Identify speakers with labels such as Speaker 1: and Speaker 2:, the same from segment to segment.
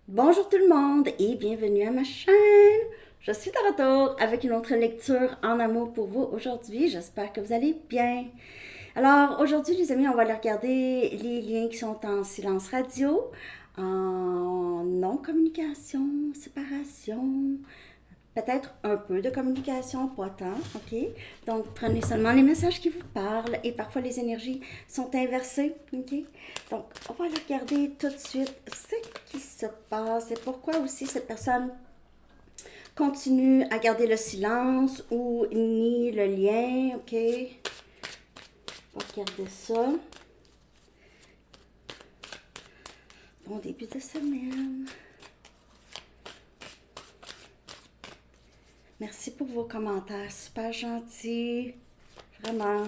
Speaker 1: Bonjour tout le monde et bienvenue à ma chaîne. Je suis de retour avec une autre lecture en amour pour vous aujourd'hui. J'espère que vous allez bien. Alors aujourd'hui les amis, on va aller regarder les liens qui sont en silence radio, en non-communication, séparation, peut-être un peu de communication, pas tant, ok? Donc, prenez seulement les messages qui vous parlent et parfois les énergies sont inversées, ok? Donc, on va aller regarder tout de suite ce qui se passe et pourquoi aussi cette personne continue à garder le silence ou nie le lien, ok? On va regarder ça. Bon début de semaine. Merci pour vos commentaires, super gentils, vraiment,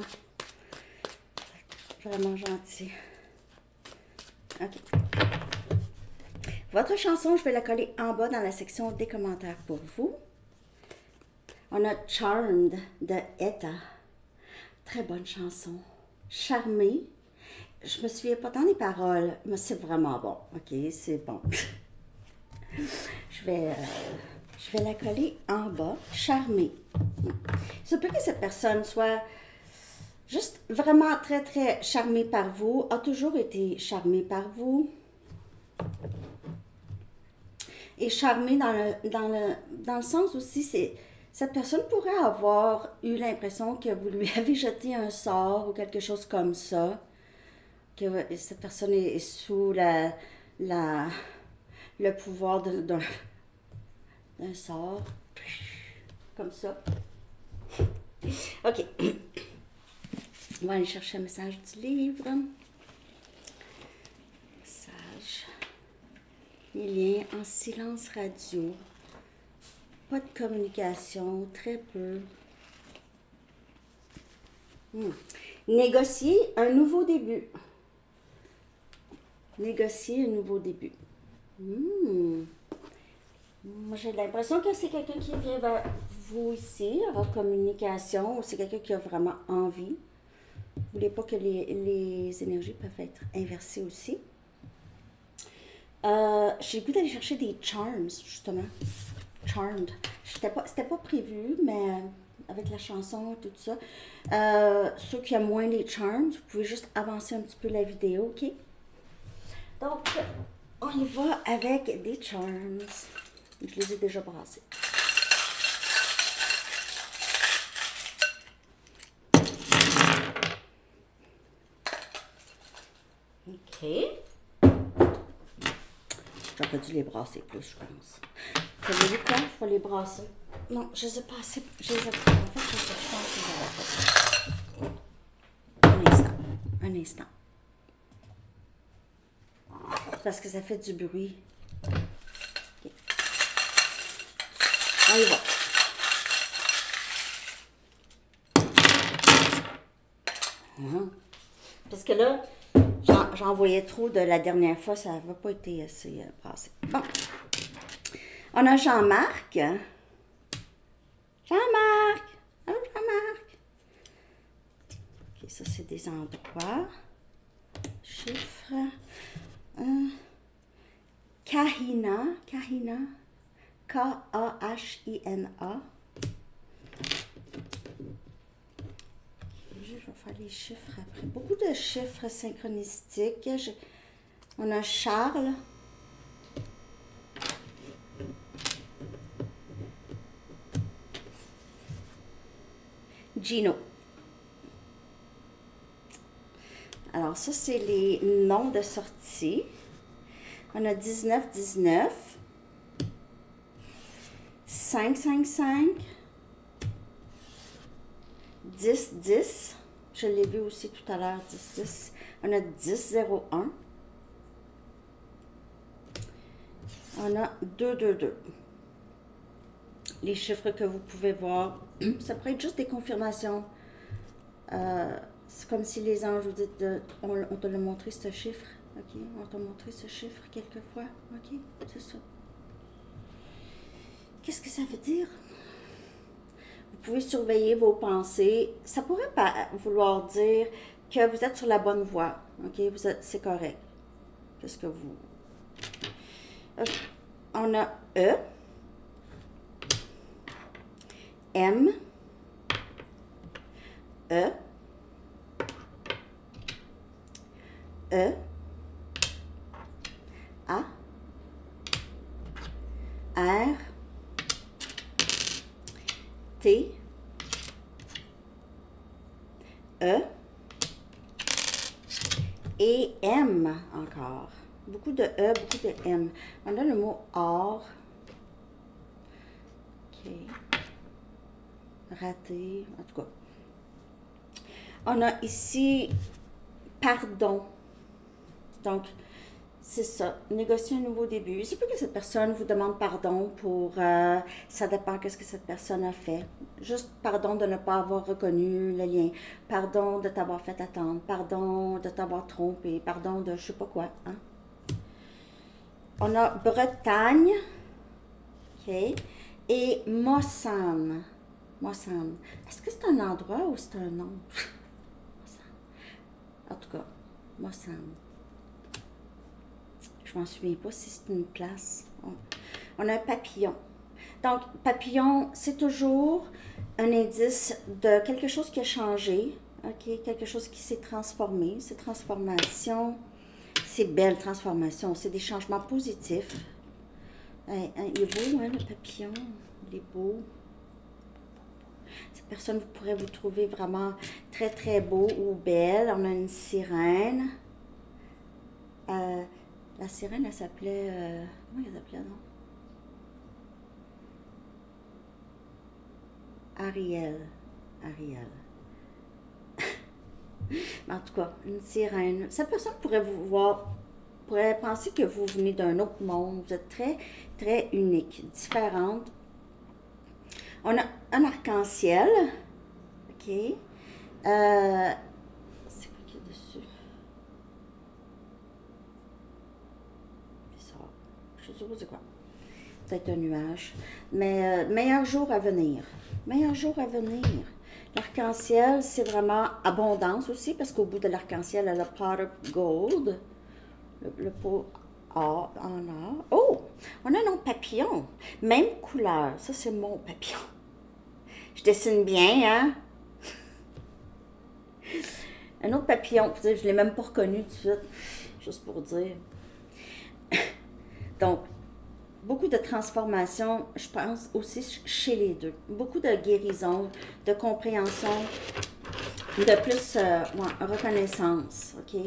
Speaker 1: vraiment gentils. Ok. Votre chanson, je vais la coller en bas dans la section des commentaires pour vous. On a Charmed de Etta. Très bonne chanson. Charmée. Je me souviens pas tant des paroles, mais c'est vraiment bon. Ok, c'est bon. Je vais la coller en bas. Charmée. Il se peut que cette personne soit juste vraiment très, très charmée par vous, a toujours été charmée par vous. Et charmée dans le sens aussi, cette personne pourrait avoir eu l'impression que vous lui avez jeté un sort ou quelque chose comme ça. Que cette personne est sous le pouvoir d'un sort. Comme ça. Ok. On va aller chercher un message du livre. Message. Les liens en silence radio. Pas de communication, très peu. Négocier un nouveau début. Négocier un nouveau début. Moi, j'ai l'impression que c'est quelqu'un qui vient vers vous ici, en communication, ou c'est quelqu'un qui a vraiment envie. Vous ne voulez pas que les énergies peuvent être inversées aussi. J'ai le goût d'aller chercher des charms, justement. Charmed. C'était pas prévu, mais avec la chanson et tout ça. Ceux qui aiment moins les charms, vous pouvez juste avancer un petit peu la vidéo, ok? Donc, on y va avec des charms. Je les ai déjà brassés. Ok. J'aurais dû les brasser plus, je pense. Vous savez quoi? Je vais les brasser. Non, je les ai pas assez. Je les ai pas. En fait, je pense que j'avais pas. Un instant. Un instant. Parce que ça fait du bruit. Okay. On y va. Parce que là, j'en voyais trop de la dernière fois, ça n'avait pas été assez brassé. Bon. On a Jean-Marc. Jean-Marc. Oh, Jean-Marc. Ok, ça, c'est des endroits. Chiffres. Kahina. Kahina. K-A-H-I-N-A. Je vais faire les chiffres après. Beaucoup de chiffres synchronistiques. On a Charles. Gino. Alors, ça, c'est les noms de sortie. On a 19-19. 5-5-5. 10-10. Je l'ai vu aussi tout à l'heure, 10-10. On a 10-0-1. On a 2-2-2. Les chiffres que vous pouvez voir, ça pourrait être juste des confirmations. C'est comme si les anges vous disent, on te l'a montré ce chiffre, ok? On t'a montré ce chiffre quelquefois, ok? C'est ça. Qu'est-ce que ça veut dire? Vous pouvez surveiller vos pensées. Ça pourrait pas vouloir dire que vous êtes sur la bonne voie, ok? C'est correct. Qu'est-ce que vous... On a E, M, E, E, A, R, T, E et M encore. Beaucoup de E, beaucoup de M. On a le mot or. OK. Raté, en tout cas. On a ici pardon. Donc, c'est ça. Négocier un nouveau début. C'est pas que cette personne vous demande pardon pour... ça dépend de ce que cette personne a fait. Juste pardon de ne pas avoir reconnu le lien. Pardon de t'avoir fait attendre. Pardon de t'avoir trompé. Pardon de je sais pas quoi. Hein? On a Bretagne. OK. Et Mossane. Mossane. Est-ce que c'est un endroit ou c'est un nom? En tout cas, Mossane. Je m'en souviens pas si c'est une place. On a un papillon. Donc, papillon, c'est toujours un indice de quelque chose qui a changé, ok? Quelque chose qui s'est transformé. Ces transformations, ces belles transformations, c'est des changements positifs. Il est beau, hein, le papillon. Il est beau. Cette personne, vous pourrez vous trouver vraiment très, très beau ou belle. On a une sirène. La sirène, elle s'appelait... comment elle s'appelait, non? Ariel. Ariel. En tout cas, une sirène. Cette personne pourrait vous voir, pourrait penser que vous venez d'un autre monde. Vous êtes très, très unique, différente. On a un arc-en-ciel. OK. C'est quoi qu'il y a dessus? Bizarre. Je sais pas c'est quoi. Peut-être un nuage. Mais meilleur jour à venir. Meilleur jour à venir. L'arc-en-ciel, c'est vraiment abondance aussi, parce qu'au bout de l'arc-en-ciel, il y a le pot of gold. Le pot en or. Oh! On a un autre papillon. Même couleur. Ça, c'est mon papillon. Je dessine bien, hein? Un autre papillon. Je ne l'ai même pas reconnu tout de suite. Juste pour dire. Donc, beaucoup de transformations, je pense aussi chez les deux. Beaucoup de guérison, de compréhension, de plus reconnaissance. OK?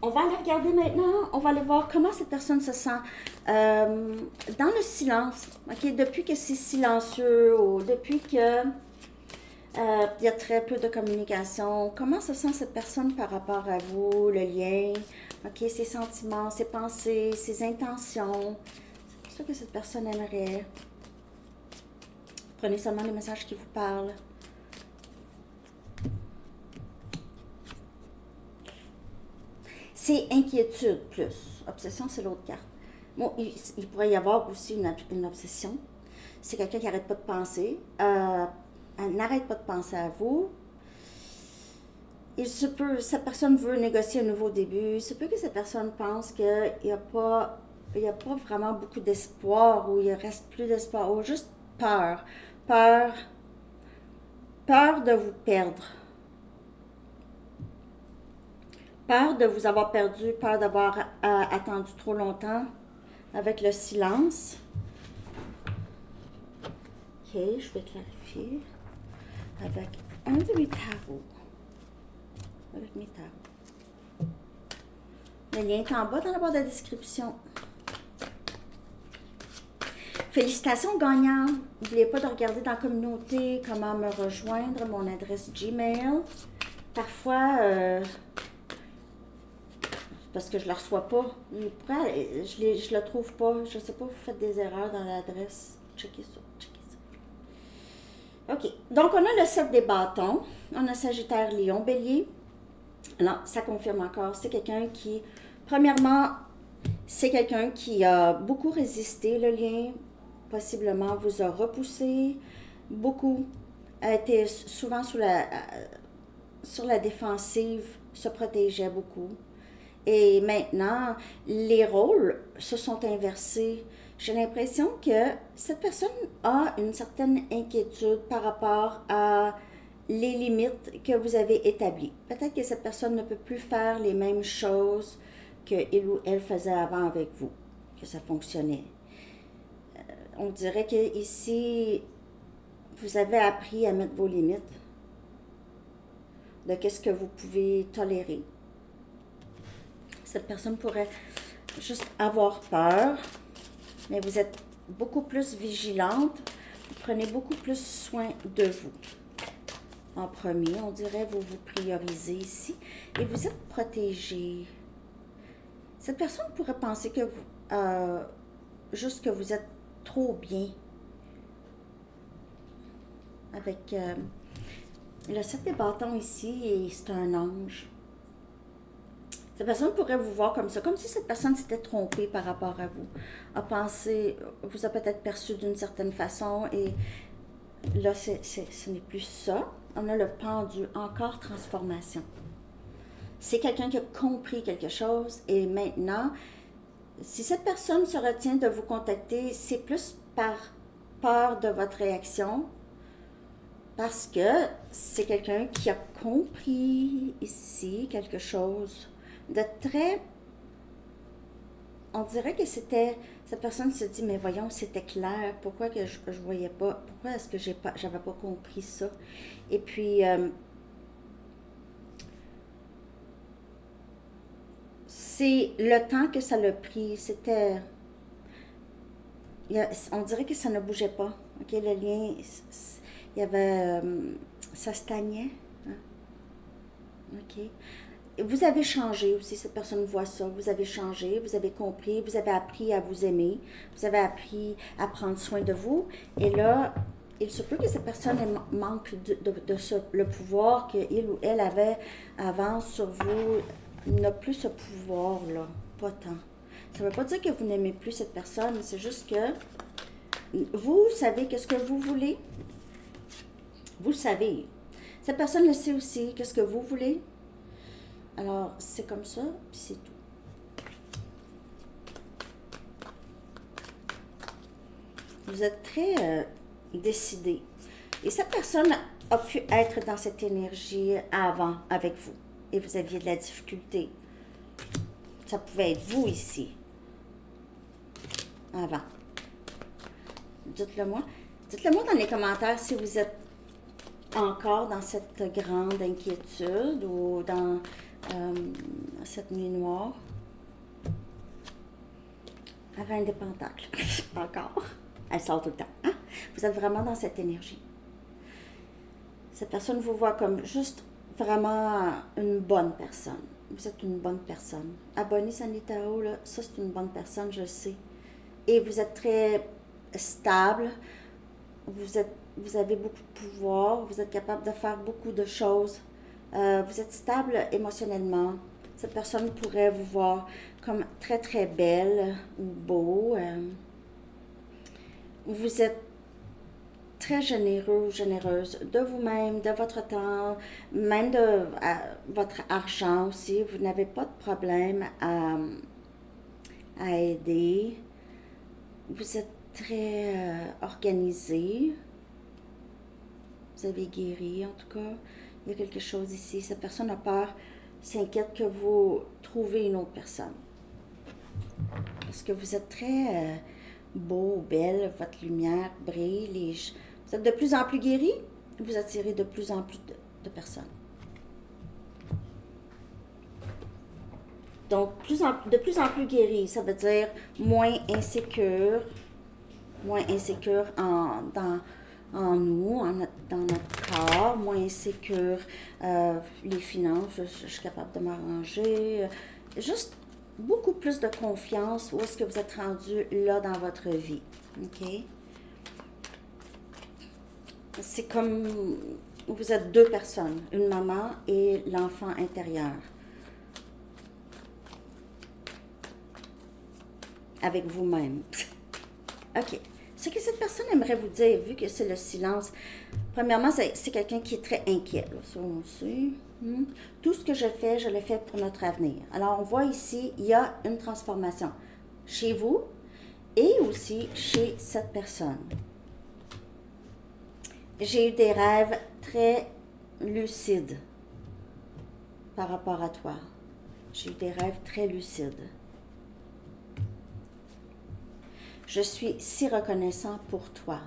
Speaker 1: On va aller regarder maintenant, on va aller voir comment cette personne se sent dans le silence. OK? Depuis que c'est silencieux ou depuis que il y a très peu de communication, comment se sent cette personne par rapport à vous, le lien, OK? Ses sentiments, ses pensées, ses intentions. C'est ça que cette personne aimerait. Prenez seulement les messages qui vous parlent. C'est inquiétude plus. Obsession, c'est l'autre carte. Bon, il pourrait y avoir aussi une obsession. C'est quelqu'un qui n'arrête pas de penser. Elle n'arrête pas de penser à vous. Il se peut, cette personne veut négocier un nouveau début. Il se peut que cette personne pense qu'il n'y a pas vraiment beaucoup d'espoir ou il ne reste plus d'espoir ou juste peur. Peur de vous perdre. Peur de vous avoir perdu, peur d'avoir attendu trop longtemps avec le silence. Ok, je vais clarifier avec un de mes tarots. Avec mes tarots. Le lien est en bas dans la barre de description. Félicitations gagnants. N'oubliez pas de regarder dans la communauté comment me rejoindre, mon adresse Gmail. Parfois, parce que je ne la reçois pas. Je la trouve pas. Je ne sais pas, vous faites des erreurs dans l'adresse. Checkez ça, checkez ça. OK. Donc, on a le 7 des bâtons. On a Sagittaire, Lion, Bélier. Non, ça confirme encore. C'est quelqu'un qui, premièrement, c'est quelqu'un qui a beaucoup résisté, le lien. Possiblement vous a repoussé. Beaucoup. A été souvent sur la défensive. Se protégeait beaucoup. Et maintenant, les rôles se sont inversés. J'ai l'impression que cette personne a une certaine inquiétude par rapport à les limites que vous avez établies. Peut-être que cette personne ne peut plus faire les mêmes choses qu'il ou elle faisait avant avec vous, que ça fonctionnait. On dirait que ici, vous avez appris à mettre vos limites, de qu'est-ce que vous pouvez tolérer. Cette personne pourrait juste avoir peur, mais vous êtes beaucoup plus vigilante, vous prenez beaucoup plus soin de vous. En premier, on dirait, vous vous priorisez ici et vous êtes protégé. Cette personne pourrait penser que vous, juste que vous êtes trop bien. Avec le 7 des bâtons ici, et c'est un ange. Cette personne pourrait vous voir comme ça, comme si cette personne s'était trompée par rapport à vous, a pensé, vous a peut-être perçu d'une certaine façon, et là, ce n'est plus ça. On a le pendu, encore transformation. C'est quelqu'un qui a compris quelque chose, et maintenant, si cette personne se retient de vous contacter, c'est plus par peur de votre réaction, parce que c'est quelqu'un qui a compris ici quelque chose de très... On dirait que c'était... Cette personne se dit, mais voyons, c'était clair, pourquoi que je voyais pas, pourquoi est-ce que j'avais pas compris ça? Et puis, c'est le temps que ça l'a pris, c'était... On dirait que ça ne bougeait pas, ok, le lien, il y avait... ça stagnait, hein? Ok. Vous avez changé aussi, cette personne voit ça, vous avez changé, vous avez compris, vous avez appris à vous aimer, vous avez appris à prendre soin de vous, et là, il se peut que cette personne manque le pouvoir qu'il ou elle avait avant sur vous, n'a plus ce pouvoir-là, pas tant. Ça ne veut pas dire que vous n'aimez plus cette personne, c'est juste que vous savez qu'est-ce que vous voulez, vous le savez. Cette personne le sait aussi, qu'est-ce que vous voulez. Alors, c'est comme ça, puis c'est tout. Vous êtes très décidé. Et cette personne a pu être dans cette énergie avant avec vous. Et vous aviez de la difficulté. Ça pouvait être vous ici. Avant. Dites-le moi. Dites-le moi dans les commentaires si vous êtes encore dans cette grande inquiétude ou dans cette nuit noire. La reine des pentacles. Encore. Elle sort tout le temps. Hein? Vous êtes vraiment dans cette énergie. Cette personne vous voit comme juste vraiment une bonne personne. Vous êtes une bonne personne. Abonné Sanitao, là, ça c'est une bonne personne, je le sais. Et vous êtes très stable. Vous avez beaucoup de pouvoir. Vous êtes capable de faire beaucoup de choses. Vous êtes stable émotionnellement. Cette personne pourrait vous voir comme très très belle ou beau. Vous êtes très généreux ou généreuse de vous-même, de votre temps, même de votre argent aussi. Vous n'avez pas de problème à aider. Vous êtes très organisé. Vous avez guéri en tout cas. Il y a quelque chose ici. Cette personne a peur, s'inquiète que vous trouvez une autre personne. Parce que vous êtes très beau, belle, votre lumière brille. Vous êtes de plus en plus guéri, vous attirez de plus en plus de personnes. Donc, de plus en plus guéri, ça veut dire moins insécure en nous, dans notre corps, moins insécure, les finances, je suis capable de m'arranger, juste beaucoup plus de confiance où est-ce que vous êtes rendu là dans votre vie, ok? C'est comme, vous êtes deux personnes, une maman et l'enfant intérieur. Avec vous-même. Ok. Ce que cette personne aimerait vous dire, vu que c'est le silence, premièrement, c'est quelqu'un qui est très inquiet. Là, ça, on sait. Tout ce que je le fais pour notre avenir. Alors, on voit ici, il y a une transformation chez vous et aussi chez cette personne. J'ai eu des rêves très lucides par rapport à toi. J'ai eu des rêves très lucides. Je suis si reconnaissant pour toi.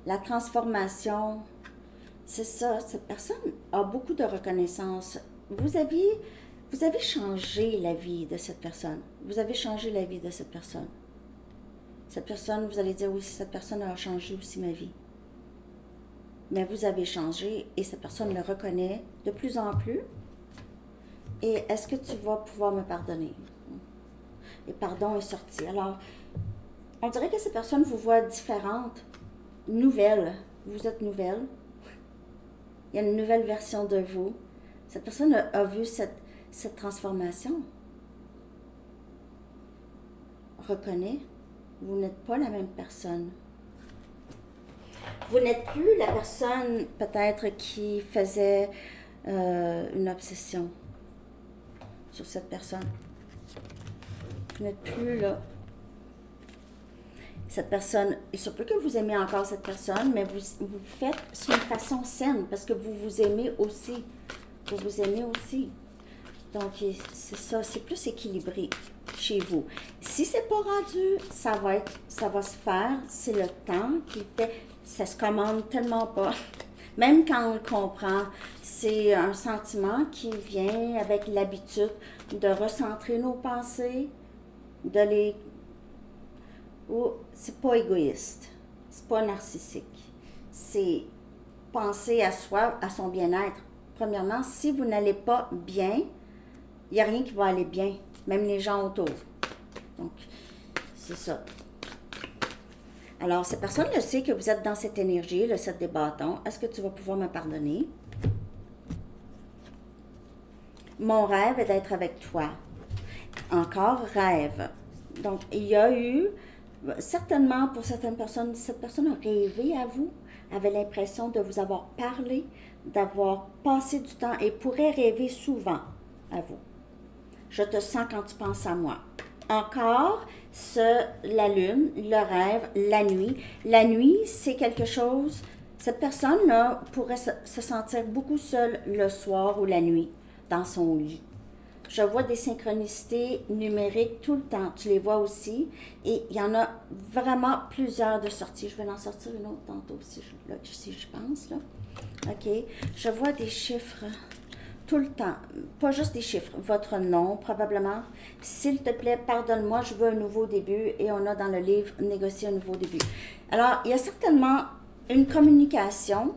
Speaker 1: La transformation, c'est ça, cette personne a beaucoup de reconnaissance. Vous avez changé la vie de cette personne. Vous avez changé la vie de cette personne. Cette personne, vous allez dire, oui, cette personne a changé aussi ma vie. Mais vous avez changé et cette personne le reconnaît de plus en plus. Et est-ce que tu vas pouvoir me pardonner? Et pardon est sorti. Alors, on dirait que cette personne vous voit différente, nouvelle. Vous êtes nouvelle. Il y a une nouvelle version de vous. Cette personne a vu cette transformation. Reconnaît, vous n'êtes pas la même personne. Vous n'êtes plus la personne peut-être qui faisait une obsession sur cette personne. Vous n'êtes plus là. Cette personne, il se peut que vous aimez encore cette personne, mais vous faites sur une façon saine parce que vous vous aimez aussi. Vous vous aimez aussi. Donc, c'est ça, c'est plus équilibré chez vous. Si c'est pas rendu, ça va se faire. C'est le temps qui fait. Ça se commande tellement pas. Même quand on le comprend, c'est un sentiment qui vient avec l'habitude de recentrer nos pensées, de les... C'est pas égoïste, c'est pas narcissique. C'est penser à soi, à son bien-être. Premièrement, si vous n'allez pas bien, il n'y a rien qui va aller bien, même les gens autour. Donc, c'est ça. Alors, cette personne le sait que vous êtes dans cette énergie, le 7 des bâtons. Est-ce que tu vas pouvoir me pardonner? Mon rêve est d'être avec toi. Encore rêve. Donc, il y a eu, certainement pour certaines personnes, cette personne a rêvé à vous, avait l'impression de vous avoir parlé, d'avoir passé du temps et pourrait rêver souvent à vous. Je te sens quand tu penses à moi. Encore, la lune, le rêve, la nuit. La nuit, c'est quelque chose, cette personne-là pourrait se sentir beaucoup seule le soir ou la nuit dans son lit. Je vois des synchronicités numériques tout le temps. Tu les vois aussi. Et il y en a vraiment plusieurs de sorties. Je vais en sortir une autre tantôt si je pense. Là. OK. Je vois des chiffres tout le temps. Pas juste des chiffres. Votre nom, probablement. S'il te plaît, pardonne-moi, je veux un nouveau début. Et on a dans le livre « Négocier un nouveau début ». Alors, il y a certainement une communication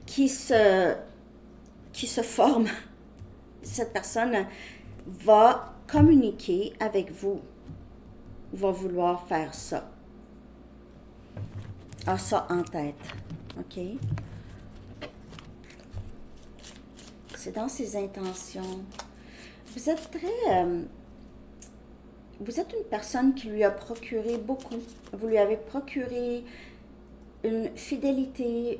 Speaker 1: qui se forme. Cette personne va communiquer avec vous, va vouloir faire ça. A ça en tête, OK? C'est dans ses intentions. Vous êtes vous êtes une personne qui lui a procuré beaucoup. Vous lui avez procuré une fidélité,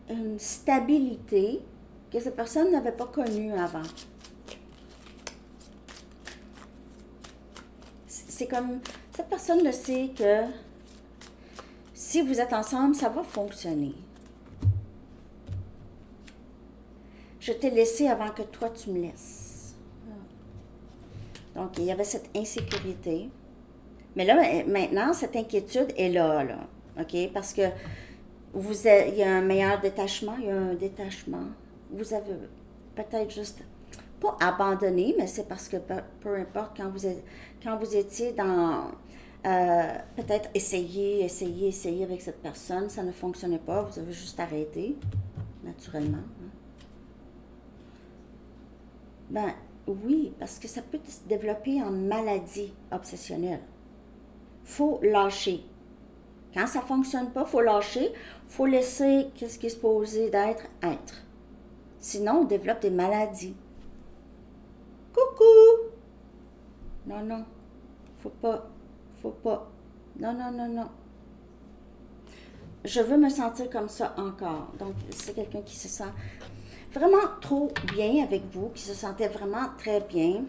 Speaker 1: une stabilité que cette personne n'avait pas connue avant. C'est comme, cette personne le sait que si vous êtes ensemble, ça va fonctionner. Je t'ai laissé avant que toi tu me laisses. Donc, il y avait cette insécurité. Mais là, maintenant, cette inquiétude est là, OK? Parce que il y a un meilleur détachement, il y a un détachement. Vous avez peut-être juste, pas abandonné, mais c'est parce que peu importe, quand vous étiez dans, peut-être essayer avec cette personne, ça ne fonctionnait pas, vous avez juste arrêté, naturellement. Ben oui, parce que ça peut se développer en maladie obsessionnelle. Faut lâcher. Quand ça ne fonctionne pas, il faut lâcher, il faut laisser ce qui est supposé d'être, être. Sinon, on développe des maladies. Coucou! Non, non. Faut pas. Faut pas. Non, non, non, non. Je veux me sentir comme ça encore. Donc, c'est quelqu'un qui se sent vraiment trop bien avec vous, qui se sentait vraiment très bien.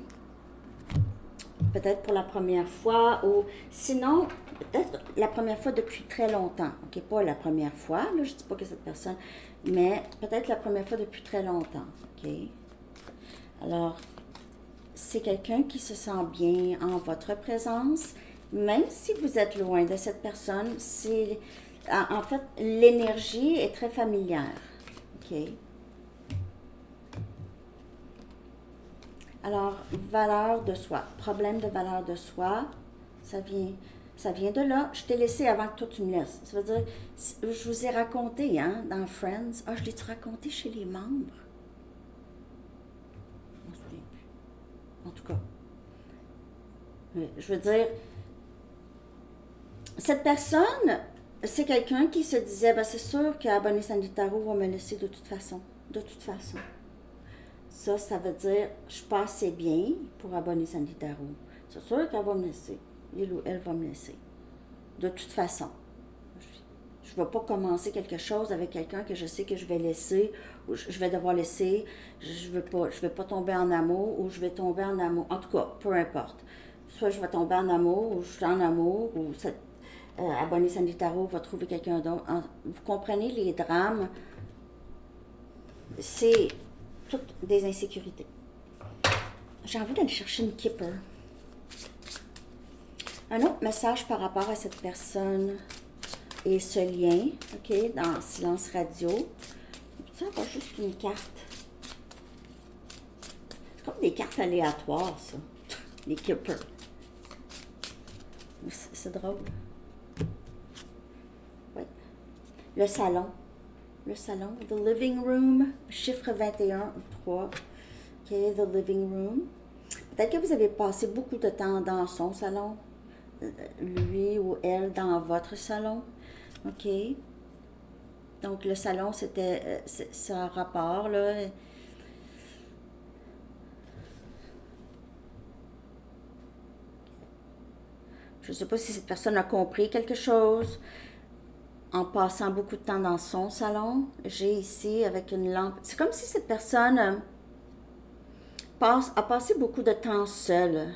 Speaker 1: Peut-être pour la première fois, ou sinon, peut-être la première fois depuis très longtemps. OK, pas la première fois, là, je dis pas que cette personne, mais peut-être la première fois depuis très longtemps. OK? Alors, c'est quelqu'un qui se sent bien en votre présence, même si vous êtes loin de cette personne. C'est, en fait, l'énergie est très familière. OK? Alors, valeur de soi, problème de valeur de soi, ça vient de là. Je t'ai laissé avant que toi tu me laisses. Ça veut dire, je vous ai raconté, hein, dans Friends. Ah, je l'ai-tu raconté chez les membres? Je m'en souviens plus. En tout cas, je veux dire, cette personne, c'est quelqu'un qui se disait, ben, c'est sûr qu'Abonné Sandy Tarot va me laisser de toute façon. De toute façon. Ça veut dire, je suis pas assez bien pour Abonné Sandy Tarot. C'est sûr qu'elle va me laisser. Il ou elle va me laisser. De toute façon. Je ne vais pas commencer quelque chose avec quelqu'un que je sais que je vais laisser, ou je vais devoir laisser. Je vais pas tomber en amour, ou je vais tomber en amour. En tout cas, peu importe. Soit je vais tomber en amour, ou je suis en amour, ou Abonné Sandy Tarot va trouver quelqu'un d'autre. Vous comprenez les drames? C'est toutes des insécurités. J'ai envie d'aller chercher une Kipper. Un autre message par rapport à cette personne et ce lien, OK, dans Silence Radio. Ça va juste une carte. C'est comme des cartes aléatoires, ça. Les Kipper. C'est drôle. Oui. Le salon. Le salon. The living room. Chiffre 21 ou 3. OK, the living room. Peut-être que vous avez passé beaucoup de temps dans son salon. Lui ou elle dans votre salon. OK. Donc, le salon, c'est un rapport, là. Je ne sais pas si cette personne a compris quelque chose en passant beaucoup de temps dans son salon. J'ai ici avec une lampe. C'est comme si cette personne a passé beaucoup de temps seule,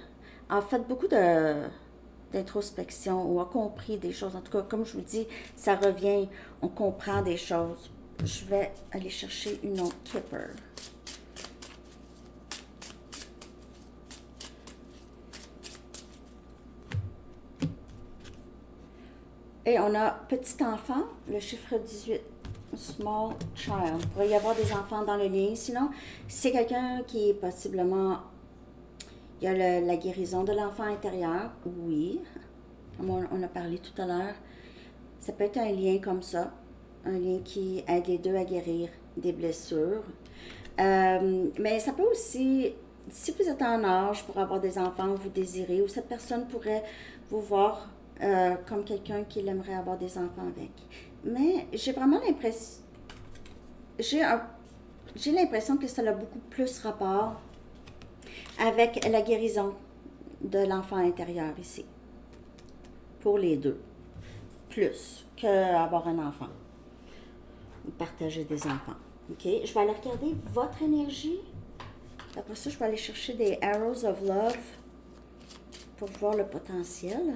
Speaker 1: a fait beaucoup d'introspection ou a compris des choses. En tout cas, comme je vous dis, ça revient, on comprend des choses. Je vais aller chercher une autre Kipper. Et on a petit enfant, le chiffre 18, small child. Il pourrait y avoir des enfants dans le lien. Sinon, c'est quelqu'un qui est possiblement... Il y a la guérison de l'enfant intérieur, oui. Comme on a parlé tout à l'heure. Ça peut être un lien comme ça. Un lien qui aide les deux à guérir des blessures. Mais ça peut aussi... Si vous êtes en âge pour avoir des enfants, vous désirez, ou cette personne pourrait vous voir comme quelqu'un qui aimerait avoir des enfants avec. Mais j'ai vraiment l'impression... J'ai l'impression que ça a beaucoup plus rapport avec la guérison de l'enfant intérieur ici. Pour les deux. Plus qu'avoir un enfant. Ou partager des enfants. OK? Je vais aller regarder votre énergie. Après ça, je vais aller chercher des Arrows of Love pour voir le potentiel.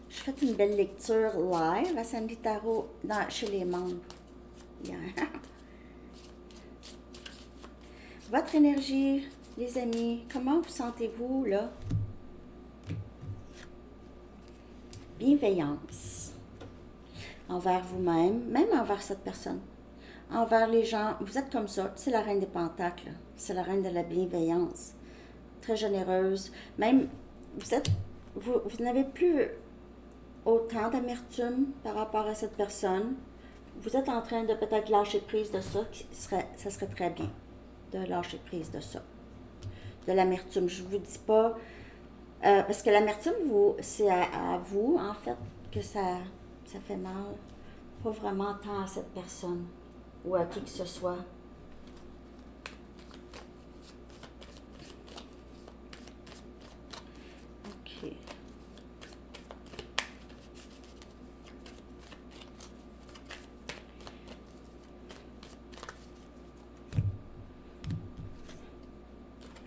Speaker 1: Je fais une belle lecture live à Sandy Tarot chez les membres. Yeah. Votre énergie, les amis, comment vous sentez-vous là? Bienveillance envers vous-même, même envers cette personne. Envers les gens, vous êtes comme ça. C'est la reine des pentacles. C'est la reine de la bienveillance. Très généreuse. Même, vous n'avez plus autant d'amertume par rapport à cette personne. Vous êtes en train de peut-être lâcher prise de ça. Ça serait très bien de lâcher prise de ça. De l'amertume. Je ne vous dis pas... parce que l'amertume, c'est à vous, en fait, que ça fait mal. Pas vraiment tant à cette personne ou à qui que ce soit.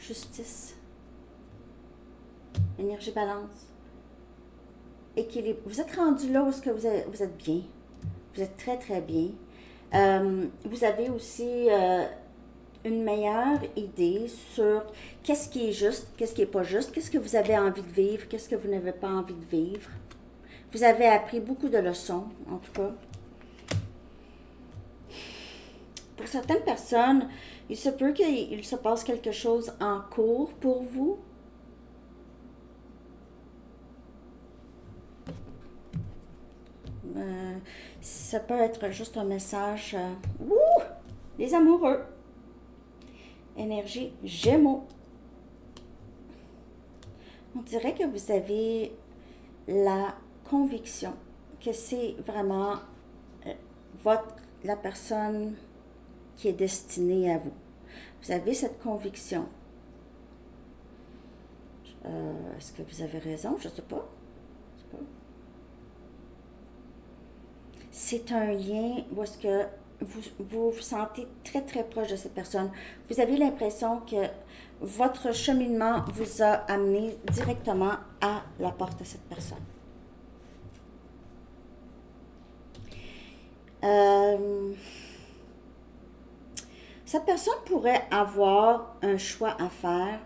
Speaker 1: justice, énergie balance, équilibre. Vous êtes rendu là où est-ce que vous êtes bien. Vous êtes très, très bien. Vous avez aussi une meilleure idée sur qu'est-ce qui est juste, qu'est-ce qui n'est pas juste, qu'est-ce que vous avez envie de vivre, qu'est-ce que vous n'avez pas envie de vivre. Vous avez appris beaucoup de leçons, en tout cas. Pour certaines personnes, il se peut qu'il se passe quelque chose en cours pour vous. Ça peut être juste un message. Les amoureux. Énergie Gémeaux. On dirait que vous avez la conviction que c'est vraiment la personne qui est destinée à vous. Vous avez cette conviction. Est-ce que vous avez raison? Je ne sais pas. C'est un lien où est-ce que vous vous sentez très, très proche de cette personne. Vous avez l'impression que votre cheminement vous a amené directement à la porte de cette personne. Cette personne pourrait avoir un choix à faire.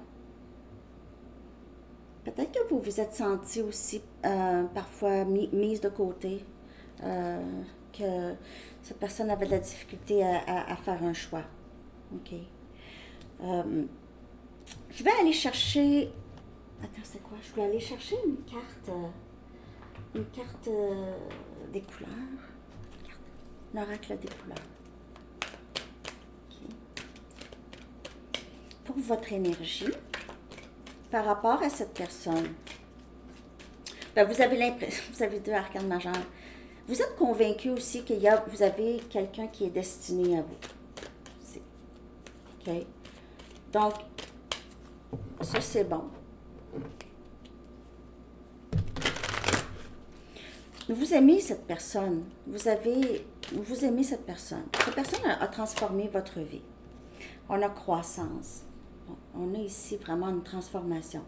Speaker 1: Peut-être que vous vous êtes senti aussi parfois mise de côté, que cette personne avait de la difficulté à faire un choix. OK. Je vais aller chercher... Attends, c'est quoi? Je vais aller chercher une carte des couleurs. L'oracle des couleurs. Okay. Pour votre énergie, par rapport à cette personne, ben vous avez l'impression, vous avez 2 arcanes majeures. Vous êtes convaincu aussi que vous avez quelqu'un qui est destiné à vous. OK? Donc, ça c'est bon. Vous aimez cette personne. Vous aimez cette personne. Cette personne a transformé votre vie. On a croissance. On a ici vraiment une transformation.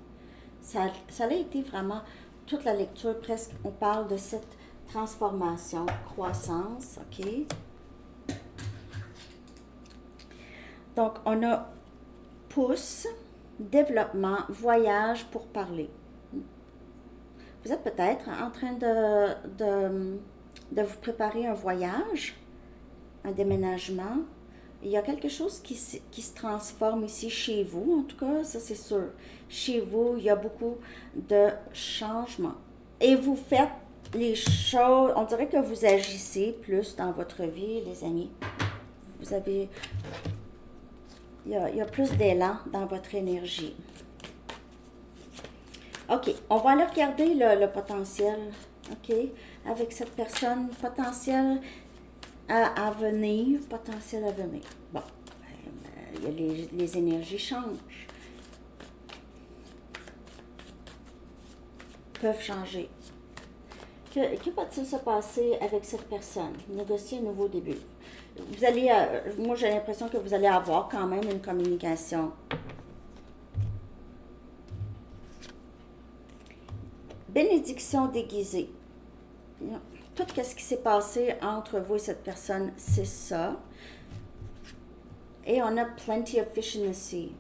Speaker 1: Ça a été vraiment, toute la lecture presque, on parle de cette transformation, croissance, OK? Donc, on a pousse, développement, voyage pour parler. Vous êtes peut-être en train de vous préparer un voyage, un déménagement. Il y a quelque chose qui se transforme ici chez vous, en tout cas, ça c'est sûr. Chez vous, il y a beaucoup de changements. Et vous faites les choses, on dirait que vous agissez plus dans votre vie, les amis. Vous avez, il y a plus d'élan dans votre énergie. OK, on va aller regarder le potentiel, OK, avec cette personne, potentiel à venir, potentiel à venir. Bon, les énergies changent, peuvent changer. Que va-t-il se passer avec cette personne? Négocier un nouveau début. Vous allez, moi j'ai l'impression que vous allez avoir quand même une communication. Bénédiction déguisée. Tout ce qui s'est passé entre vous et cette personne, c'est ça. Et on a plenty of fish in the sea.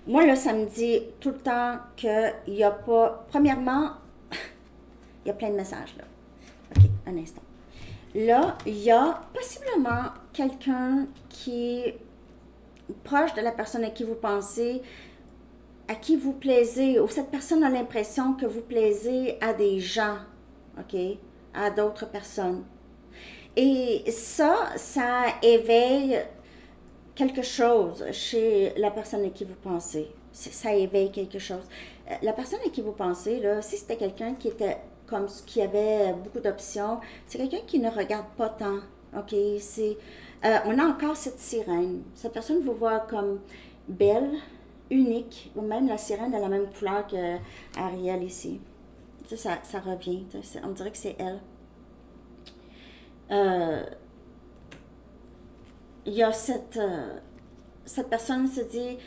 Speaker 1: Moi, là, ça me dit tout le temps qu'il n'y a pas... Premièrement, il y a plein de messages, là. OK, un instant. Là, il y a possiblement quelqu'un qui est proche de la personne à qui vous pensez, à qui vous plaisez, ou cette personne a l'impression que vous plaisez à des gens, OK, à d'autres personnes. Et ça éveille quelque chose chez la personne à qui vous pensez. Ça éveille quelque chose. La personne à qui vous pensez, là, si c'était quelqu'un qui était comme qui avait beaucoup d'options, c'est quelqu'un qui ne regarde pas tant. OK, on a encore cette sirène. Cette personne vous voit comme belle, unique, ou même la sirène a la même couleur que Ariel ici. Ça revient, on dirait que c'est elle. Il y a cette personne se dit,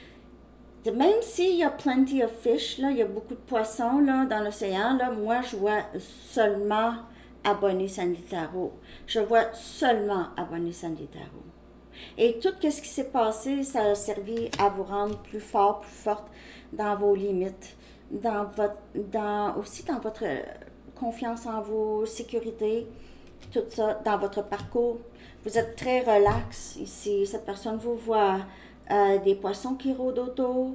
Speaker 1: Même s'il y a plenty of fish, là, il y a beaucoup de poissons là, dans l'océan, là, moi, je vois seulement abonné Sandy Tarot. Je vois seulement abonné Sandy Tarot. Et tout ce qui s'est passé, ça a servi à vous rendre plus fort, plus forte dans vos limites, aussi dans votre confiance en vos sécurités, tout ça, dans votre parcours. Vous êtes très relax ici. Cette personne vous voit des poissons qui rôdent autour.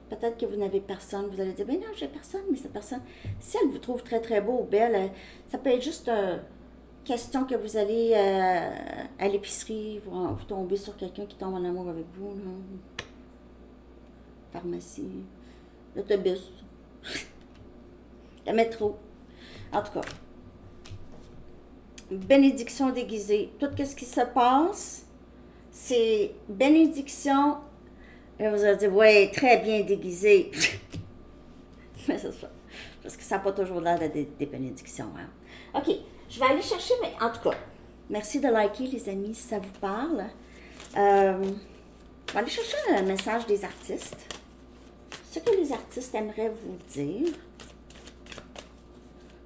Speaker 1: Peut-être que vous n'avez personne. Vous allez dire, ben non, j'ai personne, mais cette personne, si elle vous trouve très, très beau ou belle, ça peut être juste une question que vous allez à l'épicerie, vous tombez sur quelqu'un qui tombe en amour avec vous, là. Pharmacie, l'autobus, le métro. En tout cas, bénédiction déguisée. Tout ce qui se passe, c'est bénédiction. Et vous allez dire, ouais, très bien déguisé. Mais c'est ça. Parce que ça n'a pas toujours l'air de des bénédictions. Hein. OK, je vais aller chercher, mais en tout cas, merci de liker, les amis, si ça vous parle. Je vais aller chercher un message des artistes. Ce que les artistes aimeraient vous dire.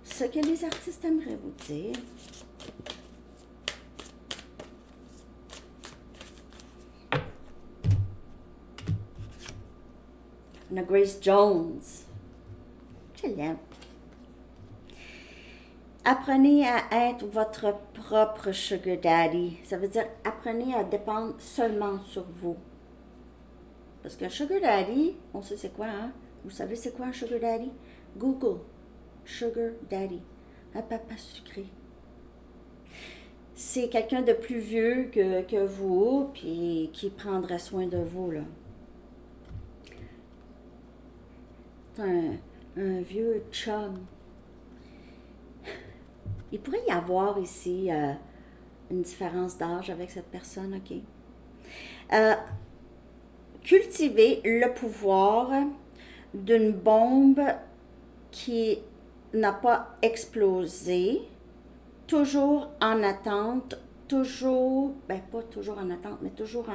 Speaker 1: Ce que les artistes aimeraient vous dire. Grace Jones. Je l'aime. Apprenez à être votre propre sugar daddy. Ça veut dire apprenez à dépendre seulement sur vous. Parce qu'un sugar daddy, on sait c'est quoi, hein? Vous savez c'est quoi un sugar daddy? Google. Sugar daddy. Un papa sucré. C'est quelqu'un de plus vieux que vous, puis qui prendra soin de vous, là. Un vieux chum. Il pourrait y avoir ici une différence d'âge avec cette personne, OK? Cultiver le pouvoir d'une bombe qui n'a pas explosé, toujours en attente, toujours, ben pas toujours en attente, mais toujours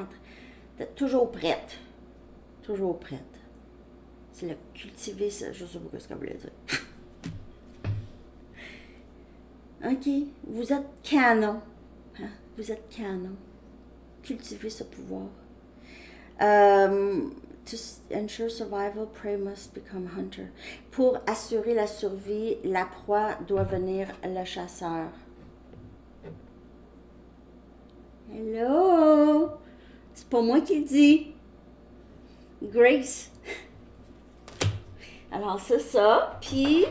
Speaker 1: toujours prête. Toujours prête. C'est le cultiver, ça, je ne sais pas ce qu'elle voulait dire. OK, vous êtes canon. Hein? Vous êtes canon. Cultivez ce pouvoir. To ensure survival, prey must become hunter. Pour assurer la survie, la proie doit venir le chasseur. Hello! C'est pas moi qui le dis. Grace. Alors, c'est ça. Puis,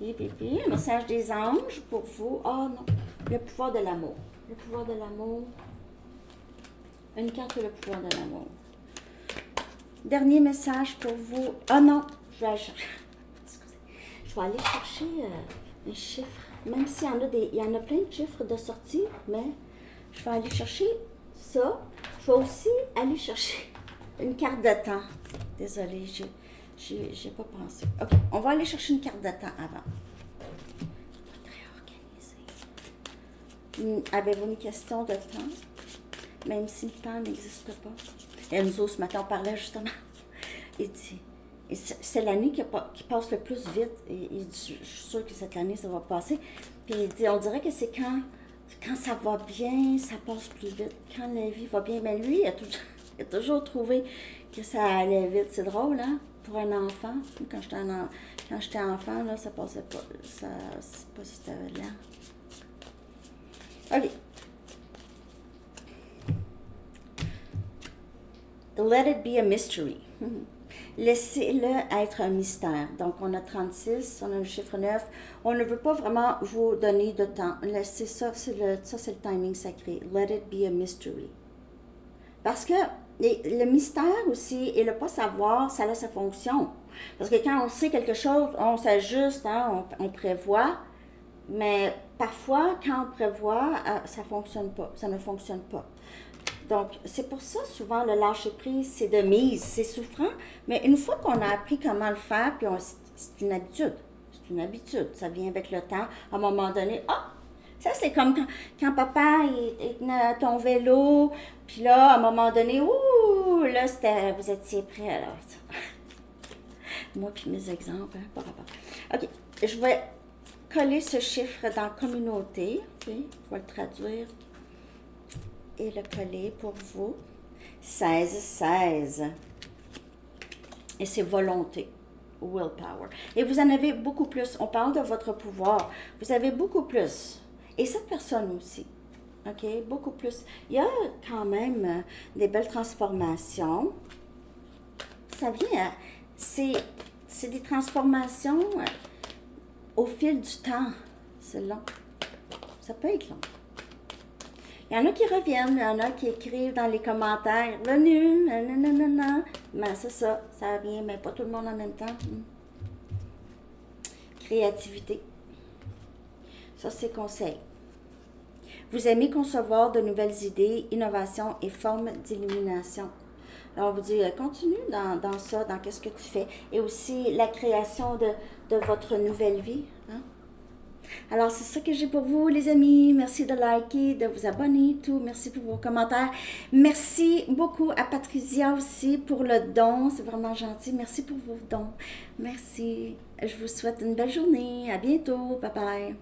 Speaker 1: un message des anges pour vous. Ah non, le pouvoir de l'amour. Le pouvoir de l'amour. Une carte le pouvoir de l'amour. Dernier message pour vous. Ah non, je vais aller chercher. Excusez. Je vais aller chercher un chiffre. Même s'il y en a il y en a plein de chiffres de sortie, mais je vais aller chercher ça. Je vais aussi aller chercher une carte de temps. Désolée, j'ai pas pensé. OK, on va aller chercher une carte de temps avant. Pas très organisé. Avez-vous une question de temps? Même si le temps n'existe pas. Enzo, ce matin, on parlait justement. Il dit, c'est l'année qui passe le plus vite. Et il dit, je suis sûre que cette année, ça va passer. Puis il dit, on dirait que c'est quand ça va bien, ça passe plus vite. Quand la vie va bien. Mais lui, il a toujours trouvé que ça allait vite. C'est drôle, hein? Pour un enfant. Quand j'étais enfant, là, ça passait pas. Ça, c'est pas si c'était là. OK. Let it be a mystery. Laissez-le être un mystère. Donc, on a 36, on a le chiffre 9. On ne veut pas vraiment vous donner de temps. Laissez ça, c'est le timing sacré. Let it be a mystery. Parce que le mystère aussi, et le pas savoir, ça a sa fonction. Parce que quand on sait quelque chose, on s'ajuste, hein, on prévoit. Mais parfois, quand on prévoit, ça fonctionne pas. Ça ne fonctionne pas. Donc, c'est pour ça, souvent, le lâcher-prise, c'est de mise. C'est souffrant, mais une fois qu'on a appris comment le faire, puis c'est une habitude. C'est une habitude. Ça vient avec le temps. À un moment donné, Ça, c'est comme quand papa il tenait ton vélo, puis là, à un moment donné, ouh, là, c'était, vous étiez prêts, alors. Moi, puis mes exemples, hein, par rapport. OK, je vais coller ce chiffre dans communauté. OK, je vais le traduire et le coller pour vous. 16, 16. Et c'est volonté. Willpower. Et vous en avez beaucoup plus. On parle de votre pouvoir. Vous avez beaucoup plus. Et cette personne aussi. OK? Beaucoup plus. Il y a quand même des belles transformations. Ça vient, c'est des transformations au fil du temps. C'est long. Ça peut être long. Il y en a qui reviennent, il y en a qui écrivent dans les commentaires, venu, nanana, mais c'est ça, ça vient, mais pas tout le monde en même temps. Créativité. Ça, c'est conseil. Vous aimez concevoir de nouvelles idées, innovations et formes d'illumination. Alors, on vous dit, continue dans ça, dans qu'est-ce que tu fais. Et aussi la création de votre nouvelle vie. Hein? Alors, c'est ça que j'ai pour vous, les amis. Merci de liker, de vous abonner, tout. Merci pour vos commentaires. Merci beaucoup à Patricia aussi pour le don. C'est vraiment gentil. Merci pour vos dons. Merci. Je vous souhaite une belle journée. À bientôt. Bye bye.